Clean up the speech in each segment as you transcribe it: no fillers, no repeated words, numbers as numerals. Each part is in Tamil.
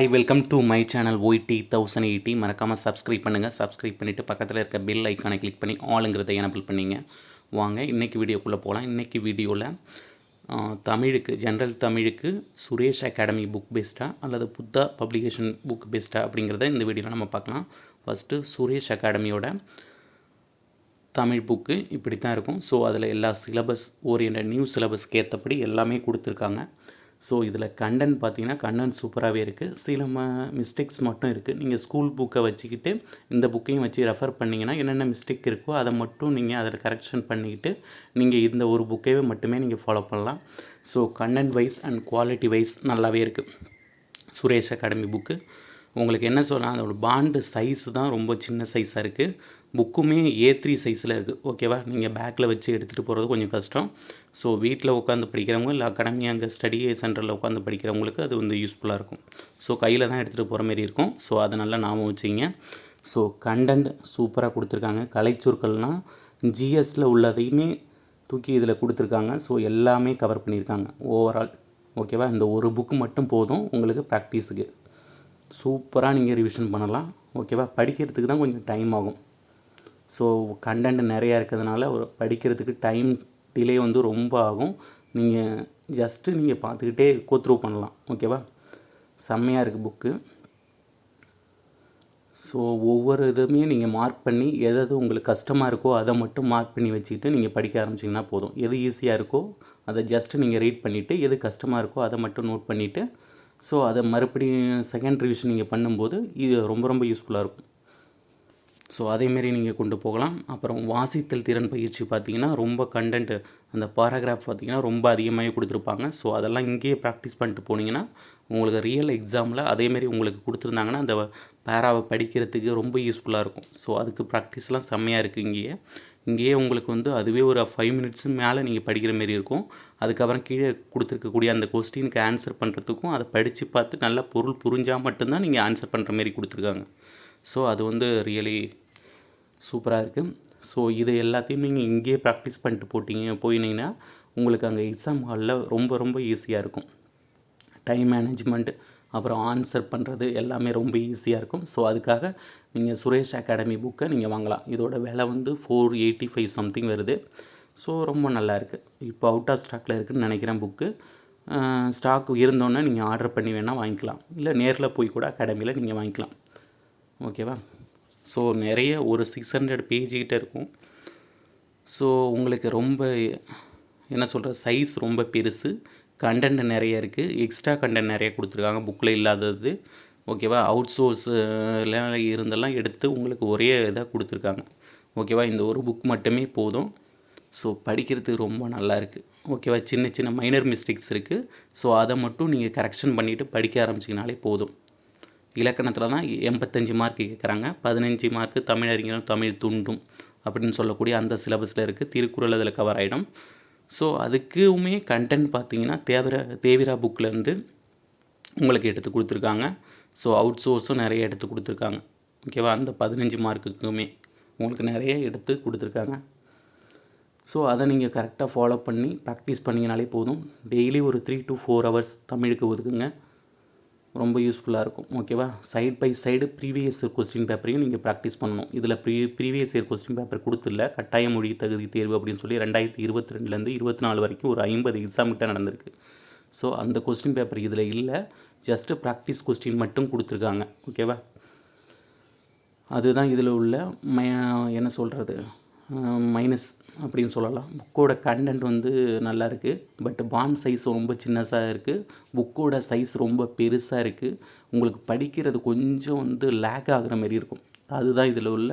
Hi welcome to my channel YT 1080. மறக்காமல் சப்ஸ்கிரைப் பண்ணுங்கள். சப்ஸ்கிரைப் பண்ணிவிட்டு பக்கத்தில் இருக்க பெல் ஐக்கானை கிளிக் பண்ணி ஆளுங்கிறத எனபிள் பண்ணிங்க. வாங்க இன்றைக்கி வீடியோக்குள்ளே போகலாம். இன்றைக்கி வீடியோவில் தமிழுக்கு ஜென்ரல் தமிழுக்கு சுரேஷ் அகாடமி புக் பெஸ்ட்டாக அல்லது புத்தா பப்ளிகேஷன் புக் பெஸ்ட்டாக அப்படிங்கிறத இந்த வீடியோவில் நம்ம பார்க்கலாம். ஃபஸ்ட்டு சுரேஷ் அகாடமியோட தமிழ் புக்கு இப்படி தான் இருக்கும். ஸோ அதில் எல்லா சிலபஸ் ஓரியன்ட் நியூ சிலபஸ்க்கு ஏற்றபடி எல்லாமே கொடுத்துருக்காங்க. ஸோ இதில் கண்டென்ட் பார்த்தீங்கன்னா கண்டென்ட் சூப்பராகவே இருக்குது. சில மிஸ்டேக்ஸ் மட்டும் இருக்குது. நீங்கள் ஸ்கூல் புக்கை வச்சுக்கிட்டு இந்த புக்கையும் வச்சு ரெஃபர் பண்ணிங்கன்னா என்னென்ன மிஸ்டேக் இருக்கோ அதை மட்டும் நீங்கள் அதில் கரெக்ஷன் பண்ணிக்கிட்டு நீங்கள் இந்த ஒரு புக்கையே மட்டுமே நீங்கள் ஃபாலோ பண்ணலாம். So content wise and quality wise நல்லாவே இருக்குது சுரேஷ் அகாடமி புக்கு. உங்களுக்கு என்ன சொல்லலாம், அதோட பாண்டு சைஸு தான் ரொம்ப சின்ன சைஸாக இருக்குது. புக்குமே A3 சைஸில் இருக்குது. ஓகேவா, நீங்கள் பேக்கில் வச்சு எடுத்துகிட்டு போகிறது கொஞ்சம் கஷ்டம். ஸோ வீட்டில் உட்காந்து படிக்கிறவங்க இல்லை அகாடமி அங்கே ஸ்டடி சென்டரில் உட்காந்து படிக்கிறவங்களுக்கு அது வந்து யூஸ்ஃபுல்லாக இருக்கும். ஸோ கையில் தான் எடுத்துகிட்டு போகிற மாரி இருக்கும். ஸோ அதை நல்லா ஞாபகம் வச்சுங்க. ஸோ கண்டென்ட் சூப்பராக கொடுத்துருக்காங்க. கலைச்சொற்கள்னால் ஜிஎஸ்சில் உள்ளதையுமே தூக்கி இதில் கொடுத்துருக்காங்க. ஸோ எல்லாமே கவர் பண்ணியிருக்காங்க ஓவரால். ஓகேவா, இந்த ஒரு புக்கு மட்டும் போதும் உங்களுக்கு ப்ராக்டிஸுக்கு. சூப்பராக நீங்கள் ரிவிஷன் பண்ணலாம். ஓகேவா, படிக்கிறதுக்கு தான் கொஞ்சம் டைம் ஆகும். ஸோ கண்டென்ட் நிறையா இருக்கிறதுனால படிக்கிறதுக்கு டைம் டிலே வந்து ரொம்ப ஆகும். நீங்கள் ஜஸ்ட்டு நீங்கள் பார்த்துக்கிட்டே கோத்ரூ பண்ணலாம். ஓகேவா, செம்மையாக இருக்குது புக்கு. ஸோ ஒவ்வொரு இதுவுமே நீங்கள் மார்க் பண்ணி எது உங்களுக்கு கஷ்டமாக இருக்கோ அதை மட்டும் மார்க் பண்ணி வச்சுக்கிட்டு நீங்கள் படிக்க ஆரம்பிச்சிங்கன்னா போதும். எது ஈஸியாக இருக்கோ அதை ஜஸ்ட்டு நீங்கள் ரீட் பண்ணிவிட்டு எது கஷ்டமாக இருக்கோ அதை மட்டும் நோட் பண்ணிவிட்டு ஸோ அதை மறுபடியும் செகண்ட் ரிவிஷன் நீங்கள் பண்ணும்போது இது ரொம்ப ரொம்ப யூஸ்ஃபுல்லாக இருக்கும். ஸோ அதேமாரி நீங்கள் கொண்டு போகலாம். அப்புறம் வாசித்தல் திறன் பயிற்சி பார்த்திங்கன்னா ரொம்ப கண்டென்ட்டு அந்த பாராகிராஃப் பார்த்திங்கன்னா ரொம்ப அதிகமாகவே கொடுத்துருப்பாங்க. ஸோ அதெல்லாம் இங்கேயே ப்ராக்டிஸ் பண்ணிட்டு போனீங்கன்னா உங்களுக்கு ரியல் எக்ஸாமில் அதேமாரி உங்களுக்கு கொடுத்துருந்தாங்கன்னா அந்த பேராவை படிக்கிறதுக்கு ரொம்ப யூஸ்ஃபுல்லாக இருக்கும். ஸோ அதுக்கு ப்ராக்டிஸ்லாம் செம்மையாக இருக்குது. இங்கேயே உங்களுக்கு வந்து அதுவே ஒரு 5 மினிட்ஸு மேலே நீங்கள் படிக்கிற மாரி இருக்கும். அதுக்கப்புறம் கீழே கொடுத்துருக்கக்கூடிய அந்த கொஸ்டினுக்கு ஆன்சர் பண்ணுறதுக்கும் அதை படித்து பார்த்து நல்லா பொருள் புரிஞ்சால் மட்டும்தான் நீங்கள் ஆன்சர் பண்ணுற மாரி கொடுத்துருக்காங்க. ஸோ அது வந்து ரியலி சூப்பராக இருக்குது. ஸோ இது எல்லாத்தையும் நீங்கள் இங்கேயே ப்ராக்டிஸ் பண்ணிட்டு போயினீங்கன்னா உங்களுக்கு அங்கே எக்ஸாம் ஹாலில் ரொம்ப ரொம்ப ஈஸியாக இருக்கும். டைம் மேனேஜ்மெண்ட் அப்புறம் ஆன்சர் பண்ணுறது எல்லாமே ரொம்ப ஈஸியாக இருக்கும். ஸோ அதுக்காக நீங்கள் சுரேஷ் அகாடமி புக்கை நீங்கள் வாங்கலாம். இதோட விலை வந்து 485 சம்திங் வருது. ஸோ ரொம்ப நல்லா இருக்குது. இப்போ அவுட் ஆஃப் ஸ்டாக்கில் இருக்குதுன்னு நினைக்கிறேன் புக்கு. ஸ்டாக் இருந்தோன்னே நீங்கள் ஆர்டர் பண்ணி வேணால் வாங்கிக்கலாம். இல்லை நேரில் போய் கூட அகாடமியில் நீங்கள் வாங்கிக்கலாம். ஓகேவா, ஸோ நிறைய ஒரு 600 பேஜ்கிட்ட இருக்கும். ஸோ உங்களுக்கு ரொம்ப என்ன சொல்கிற சைஸ் ரொம்ப பெருசு, கண்டென்ட் நிறைய இருக்குது, எக்ஸ்ட்ரா கண்டென்ட் நிறைய கொடுத்துருக்காங்க புக்கில் இல்லாதது. ஓகேவா, அவுட் சோர்ஸில் இருந்தெல்லாம் எடுத்து உங்களுக்கு ஒரே இதாக கொடுத்துருக்காங்க. ஓகேவா, இந்த ஒரு புக் மட்டுமே போதும். ஸோ படிக்கிறதுக்கு ரொம்ப நல்லா இருக்குது. ஓகேவா, சின்ன சின்ன மைனர் மிஸ்டேக்ஸ் இருக்குது. ஸோ அதை மட்டும் நீங்கள் கரெக்ஷன் பண்ணிவிட்டு படிக்க ஆரம்பிச்சிங்கனாலே போதும். இலக்கணத்தில் தான் 85 மார்க்கு கேட்குறாங்க. 15 மார்க்கு தமிழறிஞரும் தமிழ் துண்டும் அப்படின்னு சொல்லக்கூடிய அந்த சிலபஸில் இருக்குது. திருக்குறள் அதில் கவர் ஆகிடும். ஸோ அதுக்குமே கண்டென்ட் பார்த்திங்கன்னா தேவிரா புக்கிலேருந்து உங்களுக்கு எடுத்து கொடுத்துருக்காங்க. ஸோ அவுட் சோர்ஸும் நிறைய எடுத்து கொடுத்துருக்காங்க. ஓகேவா, அந்த 15 மார்க்குக்குமே உங்களுக்கு நிறைய எடுத்து கொடுத்துருக்காங்க. ஸோ அதை நீங்கள் கரெக்டாக ஃபாலோ பண்ணி ப்ராக்டிஸ் பண்ணிங்கனாலே போதும். டெய்லி ஒரு 3 to 4 ஹவர்ஸ் தமிழுக்கு ஒதுக்குங்க. ரொம்ப யூஸ்ஃபுல்லாக இருக்கும். ஓகேவா, side by side previous year question பேப்பரையும் நீங்கள் ப்ராக்டிஸ் பண்ணணும். இதில் ப்ரீவியஸ் இயர் கொஸ்டின் பேப்பர் கொடுத்துல கட்டாய மொழி தகுதி தேர்வு அப்படின்னு சொல்லி 2022லேருந்து 24 வரைக்கும் ஒரு 50 எக்ஸாம் கிட்ட நடந்திருக்கு. ஸோ அந்த கொஸ்டின் பேப்பர் இதில் இல்லை, ஜஸ்ட்டு ப்ராக்டிஸ் கொஸ்டின் மட்டும் கொடுத்துருக்காங்க. ஓகேவா, அதுதான் இதில் உள்ள என்ன சொல்கிறது மைனஸ் அப்படின்னு சொல்லலாம். புக்கோட கண்டென்ட் வந்து நல்லா இருக்குது. பட் பாண்ட் சைஸ் ரொம்ப சின்னதாக இருக்குது. புக்கோட சைஸ் ரொம்ப பெருசாக இருக்குது. உங்களுக்கு படிக்கிறது கொஞ்சம் வந்து லேக் ஆகிற மாதிரி இருக்கும். அதுதான் இதில் உள்ள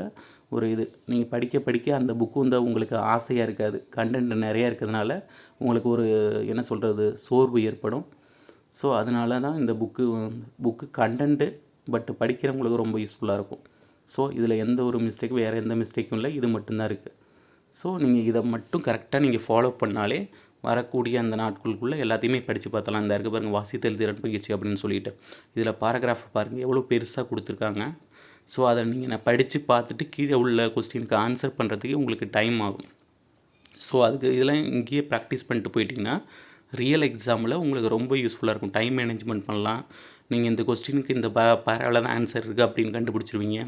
ஒரு இது. நீங்கள் படிக்க அந்த புக்கு வந்து உங்களுக்கு ஆசையாக இருக்காது. கண்டென்ட் நிறையா இருக்கிறதுனால உங்களுக்கு ஒரு என்ன சொல்கிறது சோர்வு ஏற்படும். ஸோ அதனால தான் இந்த புக்கு கண்டென்ட்டு பட் படிக்கிறவங்களுக்கு ரொம்ப யூஸ்ஃபுல்லாக இருக்கும். ஸோ இதில் எந்த ஒரு மிஸ்டேக்கும் வேறு எந்த மிஸ்டேக்கும் இல்லை, இது மட்டும்தான் இருக்குது. ஸோ நீங்கள் இதை மட்டும் கரெக்டாக நீங்கள் ஃபாலோ பண்ணாலே வரக்கூடிய அந்த நாட்களுக்குள்ளே எல்லாத்தையுமே படித்து பார்த்தலாம். இந்த இருக்குது பாருங்கள், வாசித்தல் திறன் பயிற்சி அப்படின்னு சொல்லிட்டு இதில் பாராகிராஃப் பாருங்கள் எவ்வளோ பெருசாக கொடுத்துருக்காங்க. ஸோ அதை நீங்கள் படித்து பார்த்துட்டு கீழே உள்ள கொஸ்டினுக்கு ஆன்சர் பண்ணுறதுக்கு உங்களுக்கு டைம் ஆகும். ஸோ அதுக்கு இதெல்லாம் இங்கேயே ப்ராக்டிஸ் பண்ணிட்டு போயிட்டிங்கன்னா ரியல் எக்ஸாமில் உங்களுக்கு ரொம்ப யூஸ்ஃபுல்லாக இருக்கும். டைம் மேனேஜ்மெண்ட் பண்ணலாம். நீங்கள் இந்த கொஸ்டினுக்கு இந்த பேராவில் தான் ஆன்சர் இருக்குது அப்படின்னு கண்டுபிடிச்சிருவீங்க.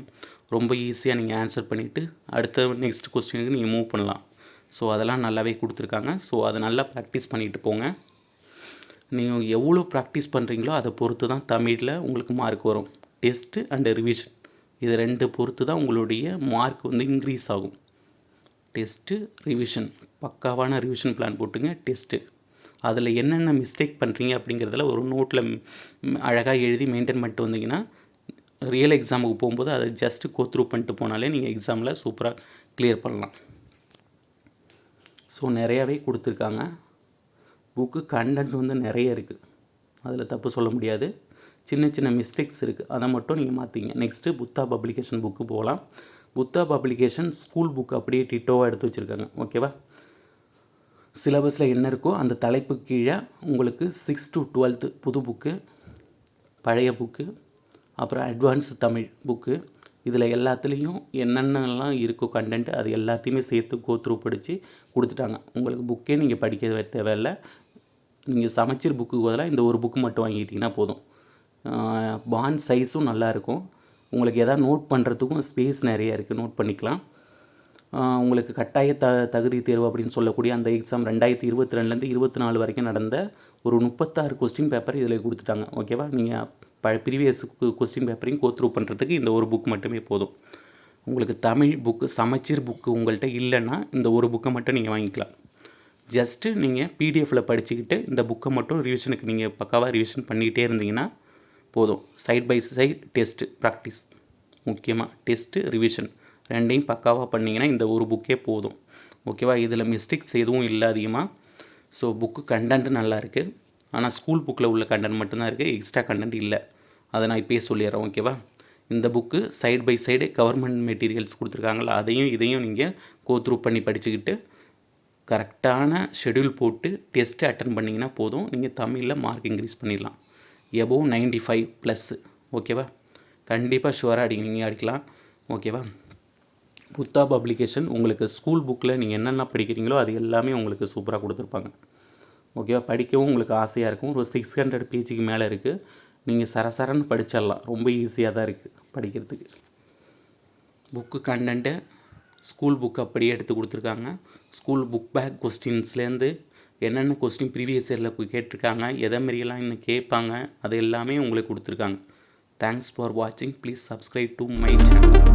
ரொம்ப ஈஸியாக நீங்கள் ஆன்சர் பண்ணிவிட்டு அடுத்த நெக்ஸ்ட் கொஸ்டினுக்கு நீங்கள் மூவ் பண்ணலாம். ஸோ அதெல்லாம் நல்லாவே கொடுத்துருக்காங்க. ஸோ அதை நல்லா ப்ராக்டிஸ் பண்ணிவிட்டு போங்க. நீங்கள் எவ்வளோ ப்ராக்டிஸ் பண்ணுறீங்களோ அதை பொறுத்து தான் தமிழில் உங்களுக்கு மார்க் வரும். டெஸ்ட்டு அண்டு ரிவிஷன் இது 2 பொறுத்து தான் உங்களுடைய மார்க் வந்து இன்க்ரீஸ் ஆகும். டெஸ்ட்டு ரிவிஷன் பக்காவான ரிவிஷன் பிளான் போட்டுங்க. டெஸ்ட்டு அதில் என்னென்ன மிஸ்டேக் பண்ணுறீங்க அப்படிங்கிறதுல ஒரு நோட்டில் அழகாக எழுதி மெயின்டைன் பண்ணிட்டு வந்தீங்கன்னா ரியல் எக்ஸாமுக்கு போகும்போது அதை ஜஸ்ட்டு கோத்ரூ பண்ணிட்டு போனாலே நீங்கள் எக்ஸாமில் சூப்பராக கிளியர் பண்ணலாம். ஸோ நிறையாவே கொடுத்துருக்காங்க. புக்கு கண்டென்ட் வந்து நிறைய இருக்குது, அதில் தப்பு சொல்ல முடியாது. சின்ன சின்ன மிஸ்டேக்ஸ் இருக்குது, அதை மட்டும் நீங்கள் மாற்றிங்க. நெக்ஸ்ட்டு புத்தா பப்ளிகேஷன் புக்கு போகலாம். புத்தா பப்ளிகேஷன் ஸ்கூல் புக் அப்படியே டிட்டோவாக எடுத்து வச்சுருக்காங்க. ஓகேவா? சிலபஸில் என்ன இருக்கோ அந்த தலைப்பு கீழே உங்களுக்கு 6 to 12 புது புக்கு, பழைய புக்கு, அப்புறம் அட்வான்ஸ் தமிழ் புக்கு, இதில் எல்லாத்துலேயும் என்னென்னலாம் இருக்கோ கண்டென்ட் அது எல்லாத்தையுமே சேர்த்து கோத்ரூ படித்து கொடுத்துட்டாங்க. உங்களுக்கு புக்கே நீங்கள் படிக்க தேவையில்லை. நீங்கள் சமச்சீர் புக்கு பதிலாக இந்த ஒரு புக்கு மட்டும் வாங்கிக்கிட்டிங்கன்னா போதும். பாண்ட் சைஸும் நல்லாயிருக்கும். உங்களுக்கு எதாவது நோட் பண்ணுறதுக்கும் ஸ்பேஸ் நிறையா இருக்குது, நோட் பண்ணிக்கலாம். உங்களுக்கு கட்டாய தகுதி தேர்வு அப்படின்னு சொல்லக்கூடிய அந்த எக்ஸாம் 2022லேருந்து 24 வரைக்கும் நடந்த ஒரு 36 கொஸ்டின் பேப்பர் இதில் கொடுத்துட்டாங்க. ஓகேவா? நீங்கள் ப்ரீவியஸ் கொஸ்டின் பேப்பரையும் கோத்ரூ பண்ணுறதுக்கு இந்த ஒரு புக் மட்டுமே போதும். உங்களுக்கு தமிழ் புக்கு சமச்சீர் புக்கு உங்கள்கிட்ட இல்லைன்னா இந்த ஒரு புக்கை மட்டும் நீங்கள் வாங்கிக்கலாம். ஜஸ்ட்டு நீங்கள் பிடிஎஃப்பில் படிச்சுக்கிட்டு இந்த புக்கை மட்டும் ரிவிஷனுக்கு நீங்கள் பக்காவாக ரிவிஷன் பண்ணிக்கிட்டே இருந்தீங்கன்னா போதும். Side by side test practice, முக்கியமாக டெஸ்ட்டு ரிவிஷன் ரெண்டையும் பக்காவாக பண்ணிங்கன்னா இந்த ஒரு புக்கே போதும். ஓகேவா? இதில் மிஸ்டேக்ஸ் எதுவும் இல்லை அதிகமாக. ஸோ புக்கு கண்டென்ட்டு நல்லா இருக்குது. ஆனால் ஸ்கூல் புக்கில் உள்ள கண்டென்ட் மட்டும்தான் இருக்குது, எக்ஸ்ட்ரா கண்டென்ட் இல்லை. அதை நான் இப்போயே சொல்லிடுறேன். ஓகேவா? இந்த book side by side government materials கொடுத்துருக்காங்களா அதையும் இதையும் நீங்கள் கோத்ரூ பண்ணி படிச்சுக்கிட்டு கரெக்டான ஷெடியூல் போட்டு டெஸ்ட்டு அட்டன் பண்ணிங்கன்னா போதும். நீங்கள் தமிழில் மார்க் இன்க்ரீஸ் பண்ணிடலாம். எபோவ் 95+. ஓகேவா? கண்டிப்பாக ஷுவராக நீங்கள் அடிக்கலாம். ஓகேவா? புத்தா பப்ளிகேஷன் உங்களுக்கு ஸ்கூல் புக்கில் நீங்கள் என்னென்ன படிக்கிறீங்களோ அது எல்லாமே உங்களுக்கு சூப்பராக கொடுத்துருப்பாங்க. ஓகேவா? படிக்கவும் உங்களுக்கு ஆசையாக இருக்கும். ஒரு 600 பேஜுக்கு மேலே இருக்குது. நீங்கள் சரசரன்னு படிச்சிடலாம். ரொம்ப ஈஸியாக தான் இருக்குது படிக்கிறதுக்கு. புக்கு கண்டென்ட்டு ஸ்கூல் புக் அப்படியே எடுத்து கொடுத்துருக்காங்க. ஸ்கூல் புக் பேக் கொஸ்டின்ஸ்லேருந்து என்னென்ன கொஸ்டின் ப்ரீவியஸ் இயரில் போய் கேட்டிருக்காங்க, எதை மாரியெல்லாம் இன்னும் கேட்பாங்க, அது எல்லாமே உங்களுக்கு கொடுத்துருக்காங்க. தேங்க்ஸ் ஃபார் வாட்சிங். Please subscribe to my channel.